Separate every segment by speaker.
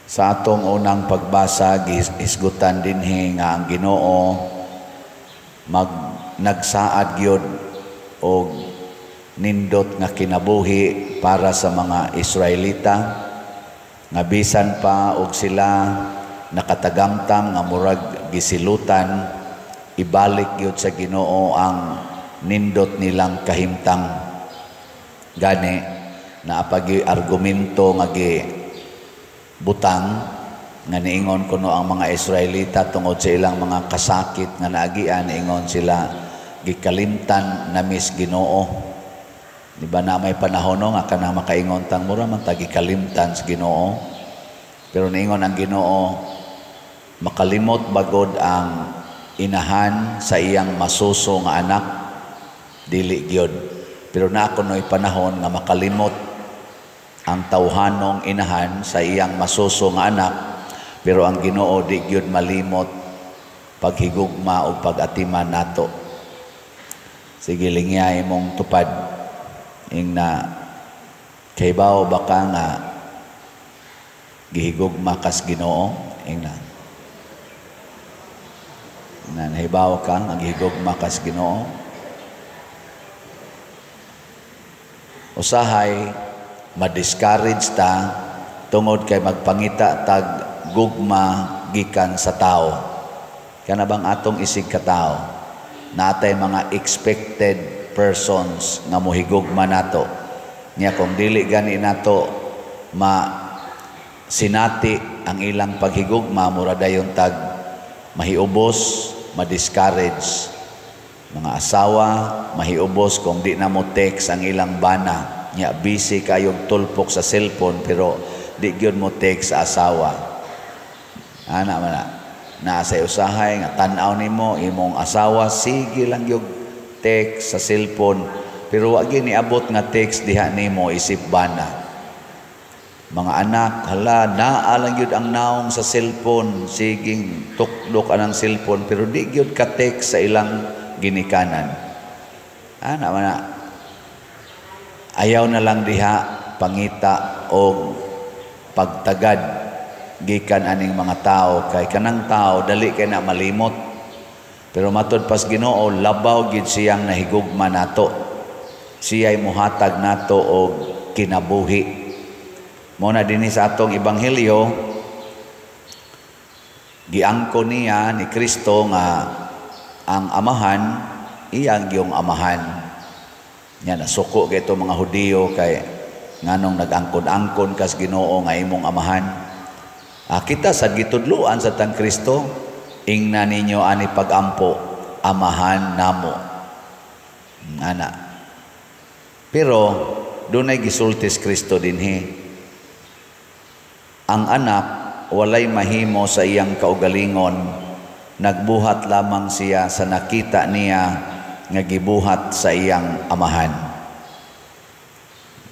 Speaker 1: Sa atong unang pagbasa, isgutan dinhi nga ang Ginoo nagsaad gyud og nindot nga kinabuhi para sa mga Israelita, nga bisan pa og sila nakatagamtam nga murag gisilutan, ibalik gyud sa Ginoo ang nindot nilang kahimtang. Gani naapagi argumento nga butang nga niingon kuno ang mga Israelita tungod sa ilang mga kasakit nga naagian, niingon sila gikalimtan namis Ginoo. Di ba na may panahon nga kanang makaingon tang mura man gikalimtan sa Ginoo, pero niingon ang Ginoo makalimot bagod ang inahan sa iyang masuso nga anak, dili gyud. Pero na kuno'y panahon nga makalimot ang tawhanong inahan sa iyang masuso nga anak, pero ang Ginoo di gyud malimot paghigugma o pag-atiman nato. Sige lingyay mong tupad ing na kaybaw baka nga gihigugma kas Ginoo, ing na nahibaw ka ang gihigugma kas Ginoo. Usahay ma-discourage ta tungod kay magpangita tag gugma gikan sa tao. Kana bang atong isig ka tao natay mga expected persons nga mohigugma nato, niya kung dili gani nato sinati ang ilang paghigugma, mura dayon tag mahiubos, ma-discourage. Mga asawa mahiubos kung di na mo text ang ilang bana, nya busy kayong tulpok sa cellphone pero di gyud mo text sa asawa. Ana man na sa usahay nga tan-aw nimo imong asawa, sige lang yung text sa cellphone pero wa gyud niabot nga text diha nimo isip bana. Mga anak, hala naa lang gyud ang naong sa cellphone, siging tukdok anang cellphone pero di gyud ka text sa ilang ginikanan. Ana man ayaw na lang diha pangita o pagtagad gikan aning mga tao, kay kanang tao dali kay na malimot. Pero matud pas Ginoo labaw gid siyang nahigugma nato, siya'y muhatag nato og kinabuhi. Mo na dinhi sa atong ebanghelyo giangko niya ni Kristo nga ang amahan iyang giyong amahan. Nya nasuko kay itong mga Hudiyo kay nganong nag-angkon-angkon kas Ginoo nga imong amahan. Kita sa gitudluan sa tang Kristo, ingna ninyo ani pagampo, amahan namo. Ana. Pero dunay gisultis Kristo dinhi. Ang anak walay mahimo sa iyang kaugalingon, nagbuhat lamang siya sa nakita niya nga gibuhat sa iyang amahan.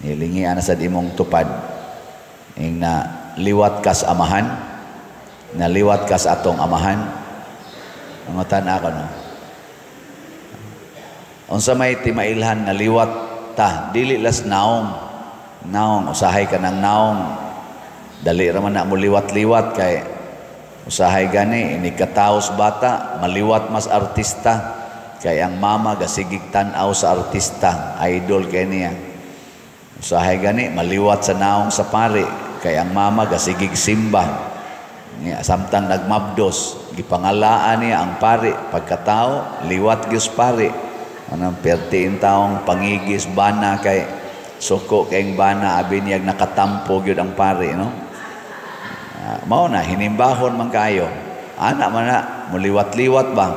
Speaker 1: Nilingi ana sa imong tupad ing na liwat kas amahan, na liwat kas atong amahan. Angotan ako no. Unsa may timailhan na liwat ta, dili las naong. Naong usahay ka ng naong. Dali ra man na mo liwat-liwat kay usahay gani ini kataos bata maliwat mas artista, kay ang mama gasigig tan-aw sa artista, idol kay niya. Usahay gani maliwat sa naong sa pari, kay ang mama gasigig simba niya, samtang nagmabdos gipangalaan niya ang pari, pagkatao liwat gyud pari. Anang pertiin taong pangigis bana kay suko kayong bana abiniyag nakatampo gyud ang pari, no? Mao na hinimbahon man kayo, ana man na muliwat-liwat ba.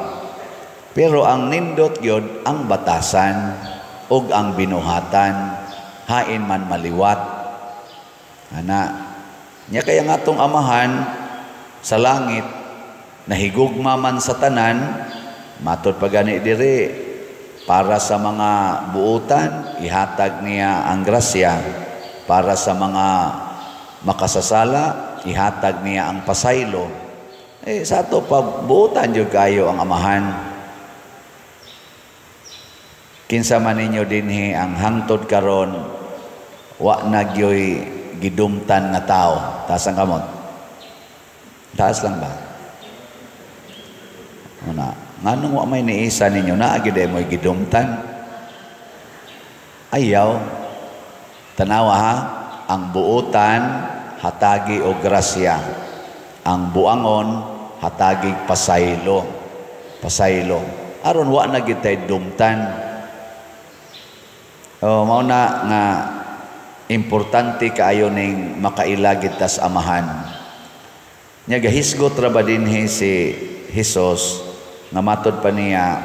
Speaker 1: Pero ang nindot gyud ang batasan ug ang binuhatan, hain man maliwat. Ana nya kaya nga atong amahan sa langit nahigugma man sa tanan, matud pa gani diri para sa mga buutan ihatag niya ang grasya, para sa mga makasasala ihatag niya ang pasaylo. Sa ato pa buutan jud kayo ang amahan. Kinsa man ninyo dinhi ang hangtod karon wa nagyoy gidumtan nga tao, tasang kamot Taas lang ba? Una, nganong wa may niisa ninyo na agid ay mo'y gidumtan? Ayaw. Tanawa ha, ang buutan hatagi o grasya. Ang buangon hatagi pasaylo. Pasaylo. Aron wa na gitay dumtan. O mao na nga importante kaayo ning makailagit tas amahan. Nya gahisgot ra ba dinhi si Hesus nga matod pa niya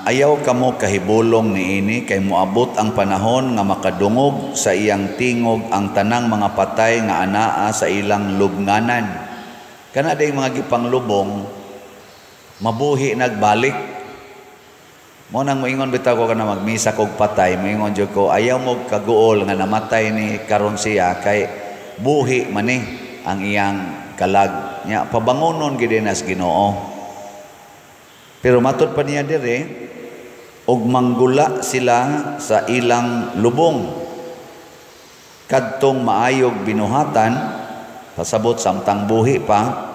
Speaker 1: ayaw kamo kahibulong niini kay moabot ang panahon nga makadungog sa iyang tingog ang tanang mga patay nga anaa sa ilang lubnganan. Kana day mga gipanglubong mabuhi nagbalik. Mo nang moingon bitaw ko kana magmisa kog patay, moingon jud ko ayaw mo kaguol nga namatay ni karon siya kay buhi man ang iyang kalag nya pabangonon gid nas Ginoo. Pero matud pa niya dire og manggula sila sa ilang lubong kadtong maayog binuhatan pasabot samtang buhi pa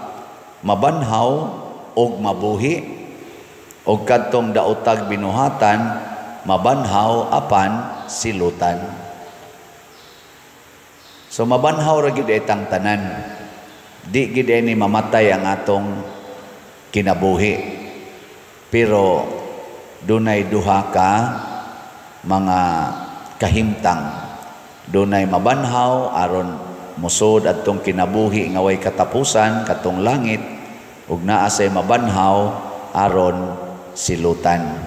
Speaker 1: mabanhaw og mabuhi og kadtong daotag binuhatan mabanhaw apan silutan. So mabanhaw ra gid itang tanan. Di gid ni mamatay ang atong kinabuhi. Pero dunay duha ka mga kahimtang. Dunay mabanhaw aron musod adtong kinabuhi nga way katapusan katong langit ug naa say mabanhaw aron silutan.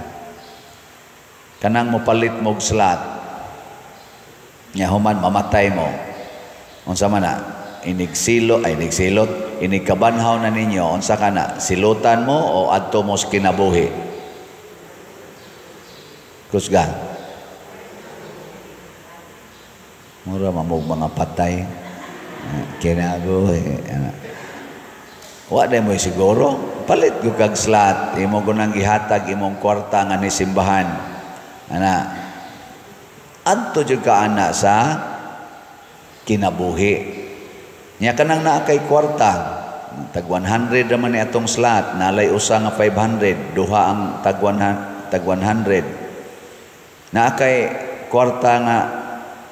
Speaker 1: Kanang mopalit mog slat nya human mamatay mo. Unsa man na inigsilot inigkabanhaw na ninyo unsa kana silutan mo o adto mo sa kinabuhi? Kusga mura mamog mga patay kinabuhi wa day mo siguro palit gyud kag slat imo gunang gihatag imong kwarta nga ni simbahan ana adto jud ka ana sa kinabuhi. Nya kanang naa kay kwarta, tag 100 raman ni atong slot, nalay usa nga 500, duha ang tag 100. Naa kay kwarta nga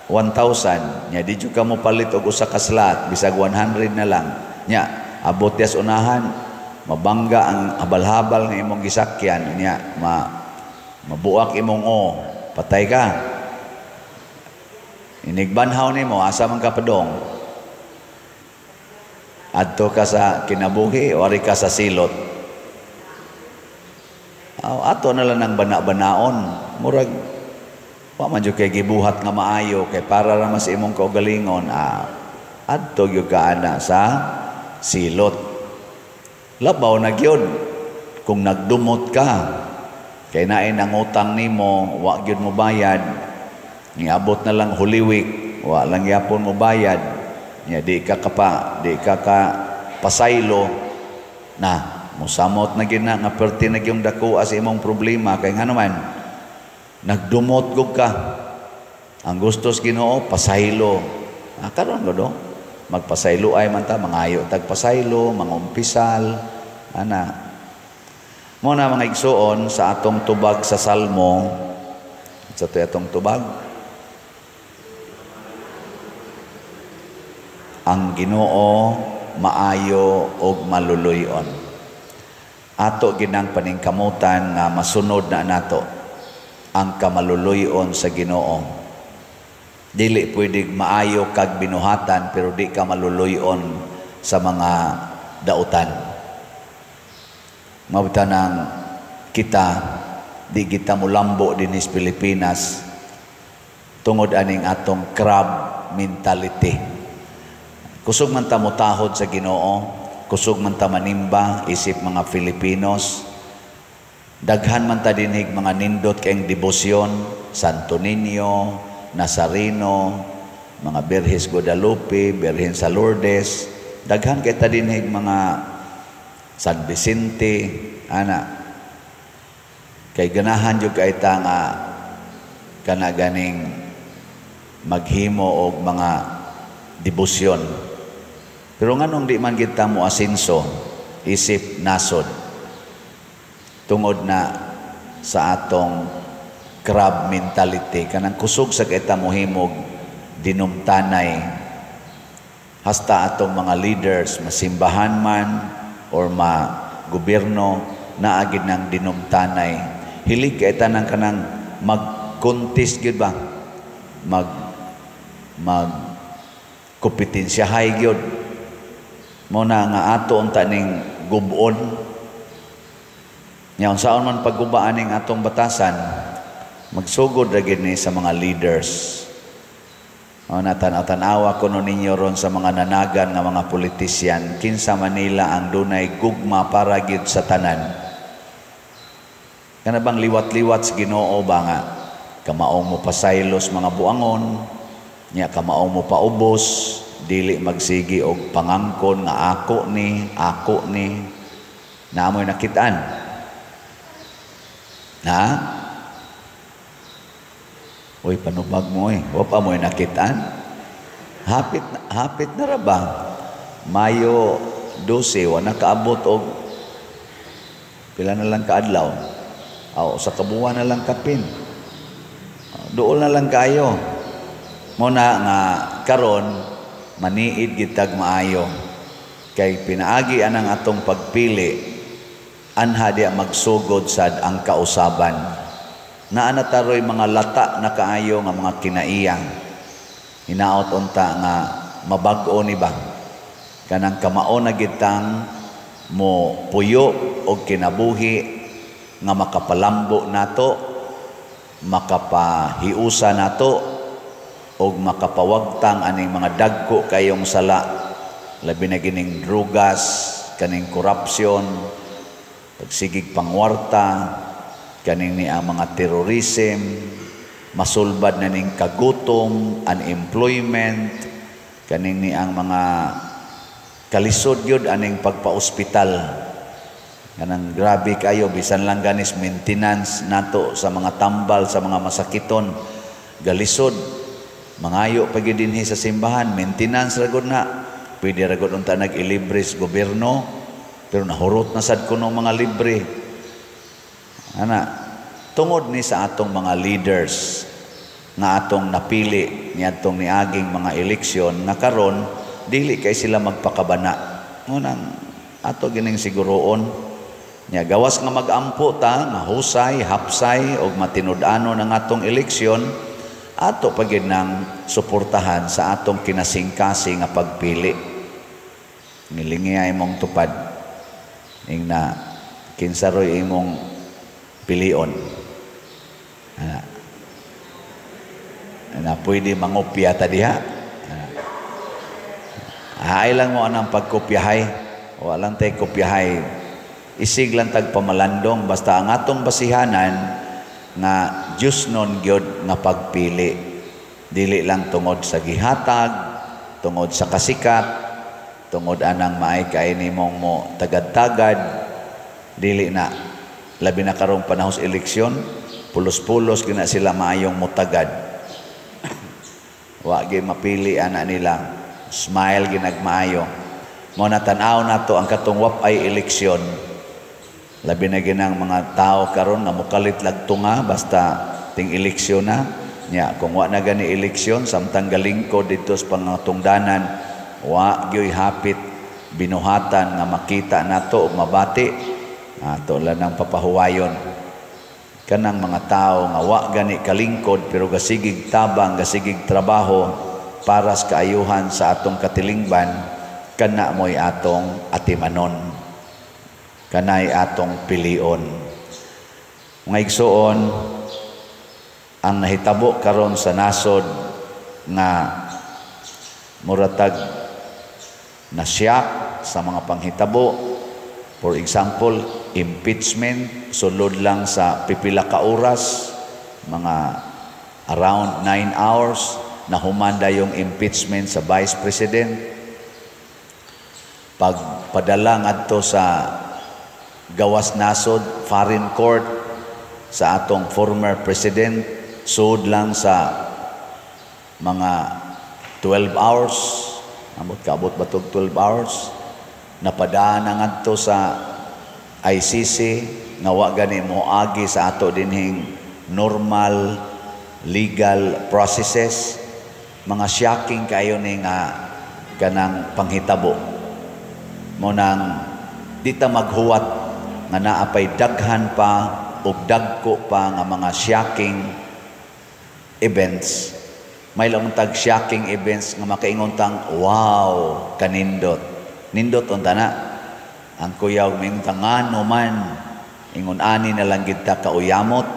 Speaker 1: 1,000, nya di jud ka mo palit og usa ka slot, bisag 100 na lang. Nya abot yas unahan, mabangga ang habal-habal nga imong gisakyan, nya mabuak imong patay ka. Inigbanhaw nimo asa man ka padong adto ka sa kinabuhi o ari ka sa silot ato na lang ng bana-banaon murag wa man jud kay gibuhat nga maayo kay para ra mas imong kaugalingon adto gyud ka ana sa silot labaw na gyud kung nagdumot ka kay naay nangutang nimo wa gyud mo bayad niabot na lang Holy Week, wa lang yapon mo bayad. Nya di ka pasaylo na musamot na gina nga perti na gyung dako as imong problema kay ngano man nagdumot gug ka. Ang gustos Ginoo pasaylo. Karon do magpasaylo ay man ta mangayo tag pasaylo, mangumpisal ana. Mo na mga igsuon sa atong tubag sa Salmo sa atong tubag ang Ginoo maayo og maluluyon. Ato ginang paningkamutan nga masunod na nato ang kamaluluyon sa Ginoo. Dili pwedeng maayo kag binuhatan pero di ka maluluyon sa mga dautan. Mabuta nang kita di kita mulambo dinis Pilipinas tungod aning atong crab mentality. Kusog man ta mutahod sa Ginoo, kusog man ta manimba isip mga Filipinos. Daghan man ta dinig mga nindot kayong debosyon, Santo Niño, Nazareno, mga Birhes Guadalupe, Birhen sa Lourdes. Daghan kay ta dinig mga San Vicente, ana. Kay ganahan jud kay ta nga kana ganing maghimo og mga debosyon. Pero nganong di man kita mo asinso, isip nasod, tungod na sa atong crab mentality, kanang kusog sa kita mohimog dinumtanay, hasta atong mga leaders, masimbahan man or gobyerno, naagid ng dinumtanay. Hilig kita ng kanang mag-contest, gyud ba? Kompetensyahay gyud. Muna nga ato unta ning gubon. Nya unsaon man paggubaan ning atong batasan, magsugod ra gid ni sa mga leaders. Natanawa ko no ninyo ron sa mga nanagan nga mga politisyan, kinsa Manila ang dunay gugma para gyud sa tanan. Kana bang liwat-liwat sa Ginoo ba nga kamaong mo pasaylos mga buangon, nya kamaong mo paubos, dili magsigi og pangangkon nga ako ni naamoy nakitaan. Na? Uy, panubag mo wa pa mo'y nakitaan. Hapit na ra ba? Mayo 12, wa nakaabot og pila na lang kaadlaw. Sa kabuwan na lang kapin. Duol na lang kayo. Muna nga karon maniid gitag maayo. Kay pinaagi anang atong pagpili, anha diya magsugod sad ang kausaban. Naanataroy mga lata na kaayo nga mga kinaiyang. Hinaot unta nga mabag-o ni ba? Kanang kamao na gitang mo puyo o kinabuhi nga makapalambo nato, makapahiusa nato, o makapawagtang aning mga dagko kayong sala. Labi na gining drugas, kaning korupsyon, pagsigig pangwarta, kaning ni ang mga terrorism, masulbad na ning kagutom, unemployment, kaning ni ang mga kalisod yun, aning pagpa-ospital. Kanang grabe kayo, bisan lang ganis maintenance nato sa mga tambal, sa mga masakiton, galisod, mangayo pagidinhi sa simbahan, maintenance ragod na, pwede ragod unta nag-ilibris gobyerno, pero nahurot na sad kuno mga libre. Tungod ni sa atong mga leaders nga atong napili niadtong niaging mga eleksyon nga karon dili kay sila magpakabana. Ngunang ato gining siguroon nya gawas nga magampo ta nga husay, hapsay og matinud-ano ng atong eleksyon, ato pagid nang suportahan sa atong kinasingkasing nga pagpili. Ngilingi ay mong tupad ing na kinsaroy imong pilion. Na pwede mangopya ta diha. Ay lang mo anang pagkopyahay. Walang tay kopyahay. Isig lang tag pamalandong basta ang atong basihanan nga Diyos non gyud nga pagpili. Dili lang tungod sa gihatag, tungod sa kasikat, tungod anang maay kay nimong mo tagad-tagad, dili na. Labi na karong panahos eleksyon, pulos-pulos gina sila maayong mutagad. Wa gyud mapili ana nila, smile ginagmaayo. Mo natanaw nato ang katong wapay eleksyon. Labi na ginang mga tao karon nga mukalit lag tunga basta ting eleksyon na. Nya kung wa na gani eleksyon samtang galingkod dito sa pangatungdanan, wa gyud hapit binuhatan nga makita nato og mabati. Ato lang ng papahuwayon. Kanang mga tao nga wa gani kalingkod pero gasigig tabang, gasigig trabaho para sa kaayuhan sa atong katilingban, kana mo'y atong atimanon. Kanay atong pilion. Mga igsoon, ang nahitabo karon sa nasod nga muratag nasyak sa mga panghitabo. For example, impeachment, sulod lang sa pipila ka oras, mga around 9 hours, na humanda yung impeachment sa Vice President. Pagpadala ngadto sa gawas nasod, foreign court, sa atong former President, sud lang sa mga 12 hours, Ambot kaabot batog 12 hours. Napadaan na ngadto sa ICC nga wa gani mo agi sa ato dinhing normal legal processes. Mga shocking kayo ni nga kanang panghitabo. Mo nang di ta maghuwat nga naapay daghan pa ug dagko pa nga mga shocking events. May lang tag shocking events nga makaingon tang wow kanindot. Nindot unta na. Ang kuyaw ming tangano man ingon ani na lang gid ta kauyamot,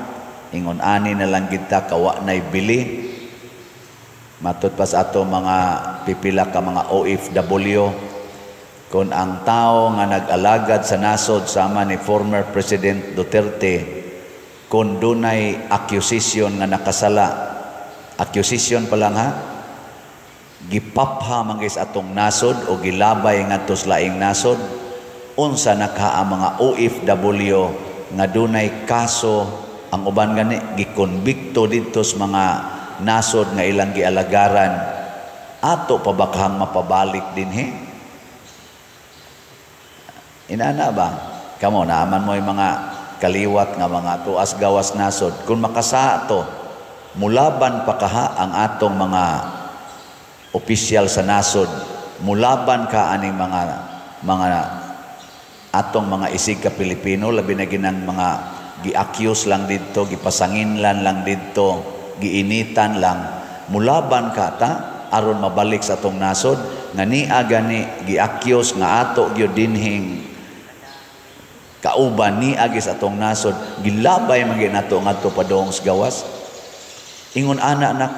Speaker 1: ingon ani na lang gid ta kawa nay bili. Matud pa sa ato mga pipila ka mga OFW kung ang tao nga nag-alagad sa nasod sama ni former President Duterte kung dunay accusation nga nakasala, accusation pa lang ha, gipapha man guys atong nasod o gilabay ngadto sa laing nasod, unsa naka ang mga OFW nga dunay kaso, ang uban gani gikonbikto dito sa mga nasod nga ilang gialagaran, ato pa bakang mapabalik dinhi? Inana ba? Kamo naaman mo yung mga kaliwat nga mga tuas gawas nasod. Kung makasa to, mulaban pa kaha ang atong mga opisyal sa nasod, mulaban ka aning mga atong mga isig ka Pilipino, labi na ginang mga gi-accuse lang dito, gipasanginlan lang dito, giinitan lang, mulaban ka ta aron mabalik sa atong nasod nga niya gani gi-accuse nga ato gyud dinhing kauban ni agis atong nasod, gilabay man gyud nato ngadto padong sa gawas. Ingon ana na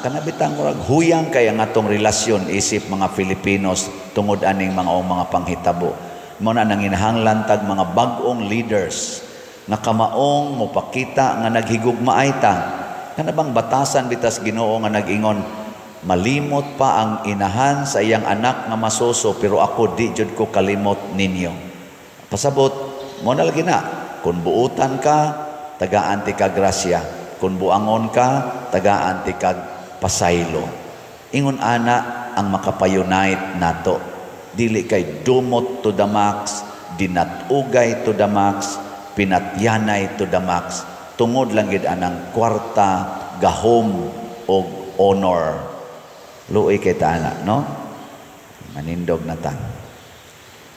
Speaker 1: kanabitang murag huyang kay ang atong relasyon isip mga Filipinos tungod aning mga panghitabo. Mao na nang hinahanglan tag mga bag-ong leaders nga kamaong mopakita nga naghigugmaay ta. Kana bang batasan bitas Ginoo nga nag-ingon malimot pa ang inahan sa iyang anak nga masuso pero ako di jud ko kalimot ninyo. Pasabot mo na lagi na, kung buutan ka, tagaan ti kag grasya. Kung buangon ka, tagaan ti kag pasaylo. Ingon ana ang makapayunite nato. Dili kay dumot to the max, dinatugay to the max, pinatyanay to the max. Tungod lang gid anang kwarta, gahom, o honor. Luoy kay ta ana, no? Manindog na ta.